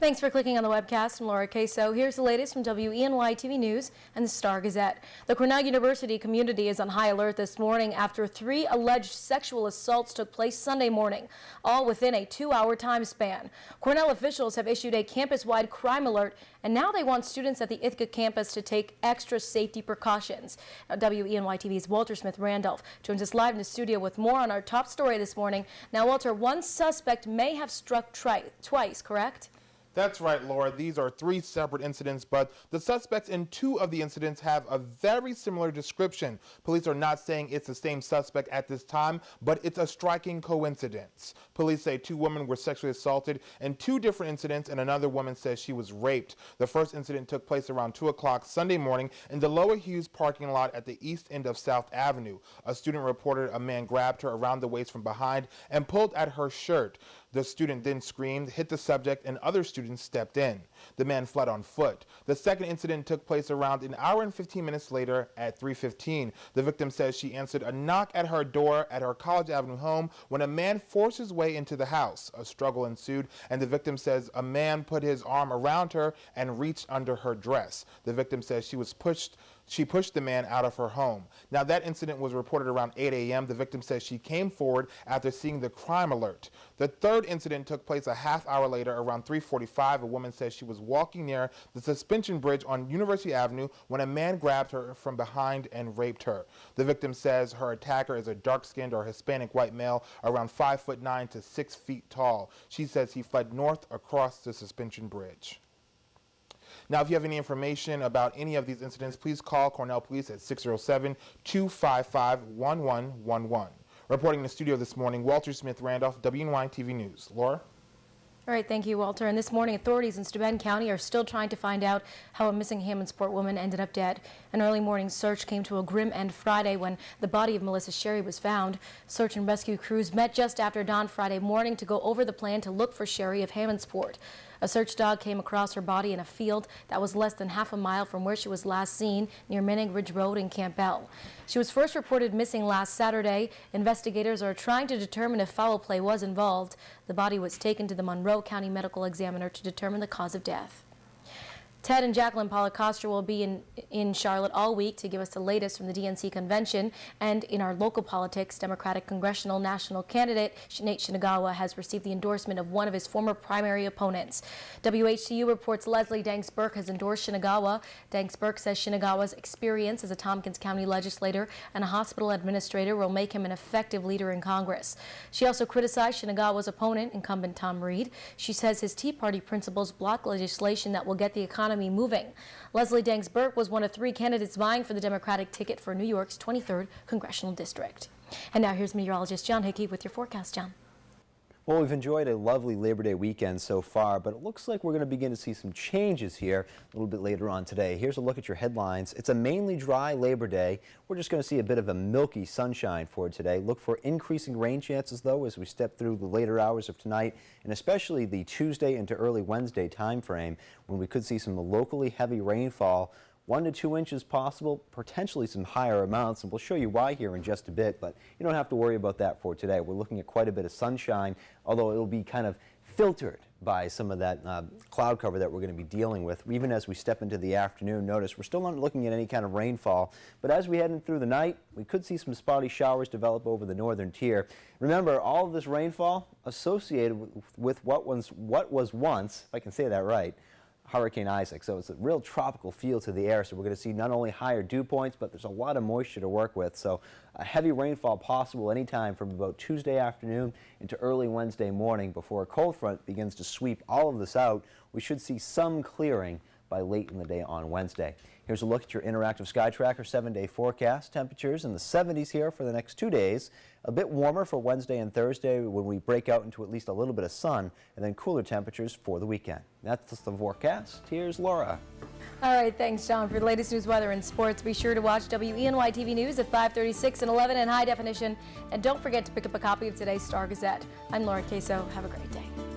Thanks for clicking on the webcast. I'm Laura Queso. Here's the latest from WENY TV News and the Star-Gazette. The Cornell University community is on high alert this morning after 3 alleged sexual assaults took place Sunday morning, all within a 2-hour time span. Cornell officials have issued a campus-wide crime alert, and now they want students at the Ithaca campus to take extra safety precautions. Now, WENY TV's Walter Smith-Randolph joins us live in the studio with more on our top story this morning. Now, Walter, one suspect may have struck twice, correct? That's right, Laura. These are 3 separate incidents, but the suspects in 2 of the incidents have a very similar description. Police are not saying it's the same suspect at this time, but it's a striking coincidence. Police say 2 women were sexually assaulted in 2 different incidents, and another woman says she was raped. The first incident took place around 2 o'clock Sunday morning in the Lower Hughes parking lot at the east end of South Avenue. A student reported a man grabbed her around the waist from behind and pulled at her shirt. The student then screamed, hit the subject, and other students stepped in. The man fled on foot. The second incident took place around an hour and 15 minutes later at 3:15. The victim says she answered a knock at her door at her College Avenue home when a man forced his way into the house. A struggle ensued, and the victim says a man put his arm around her and reached under her dress. The victim says she pushed the man out of her home. Now, that incident was reported around 8 a.m. The victim says she came forward after seeing the crime alert. The third incident took place a half hour later around 3:45. A woman says she was walking near the suspension bridge on University Avenue when a man grabbed her from behind and raped her. The victim says her attacker is a dark-skinned or Hispanic white male around 5'9" to 6 feet tall. She says he fled north across the suspension bridge. Now, if you have any information about any of these incidents, please call Cornell Police at 607-255-1111. Reporting in the studio this morning, Walter Smith-Randolph, WENY TV News. Laura? All right, thank you, Walter. And this morning, authorities in Steuben County are still trying to find out how a missing Hammondsport woman ended up dead. An early morning search came to a grim end Friday when the body of Melissa Sherry was found. Search and rescue crews met just after dawn Friday morning to go over the plan to look for Sherry of Hammondsport. A search dog came across her body in a field that was less than half a mile from where she was last seen near Menning Ridge Road in Campbell. She was first reported missing last Saturday. Investigators are trying to determine if foul play was involved. The body was taken to the Monroe County Medical Examiner to determine the cause of death. Ted and Jacqueline Policastro will be in Charlotte all week to give us the latest from the DNC convention. And in our local politics, Democratic Congressional National Candidate Nate Shinagawa has received the endorsement of one of his former primary opponents. WHCU reports Leslie Danks-Burke has endorsed Shinagawa. Danks-Burke says Shinagawa's experience as a Tompkins County legislator and a hospital administrator will make him an effective leader in Congress. She also criticized Shinagawa's opponent, incumbent Tom Reed. She says his Tea Party principles block legislation that will get the economy moving. Leslie Danks-Burke was one of 3 candidates vying for the Democratic ticket for New York's 23rd Congressional District. And now here's meteorologist John Hickey with your forecast, John. Well, we've enjoyed a lovely Labor Day weekend so far, but it looks like we're going to begin to see some changes here a little bit later on today. Here's a look at your headlines. It's a mainly dry Labor Day. We're just going to see a bit of a milky sunshine for today. Look for increasing rain chances, though, as we step through the later hours of tonight, and especially the Tuesday into early Wednesday time frame, when we could see some locally heavy rainfall. 1 to 2 inches possible, potentially some higher amounts, and we'll show you why here in just a bit, but you don't have to worry about that for today. We're looking at quite a bit of sunshine, although it'll be kind of filtered by some of that cloud cover that we're going to be dealing with. Even as we step into the afternoon, notice we're still not looking at any kind of rainfall, but as we head in through the night, we could see some spotty showers develop over the northern tier. Remember, all of this rainfall associated with what was once, if I can say that right, Hurricane Isaac. So it's a real tropical feel to the air. So we're going to see not only higher dew points, but there's a lot of moisture to work with. So a heavy rainfall possible anytime from about Tuesday afternoon into early Wednesday morning before a cold front begins to sweep all of this out. We should see some clearing by late in the day on Wednesday. Here's a look at your interactive Sky Tracker 7-day forecast. Temperatures in the 70s here for the next 2 days. A bit warmer for Wednesday and Thursday when we break out into at least a little bit of sun, and then cooler temperatures for the weekend. That's the forecast. Here's Laura. All right, thanks, John. For the latest news, weather, and sports, be sure to watch WENY TV News at 5:36 and 11 in high definition. And don't forget to pick up a copy of today's Star-Gazette. I'm Laura Queso. Have a great day.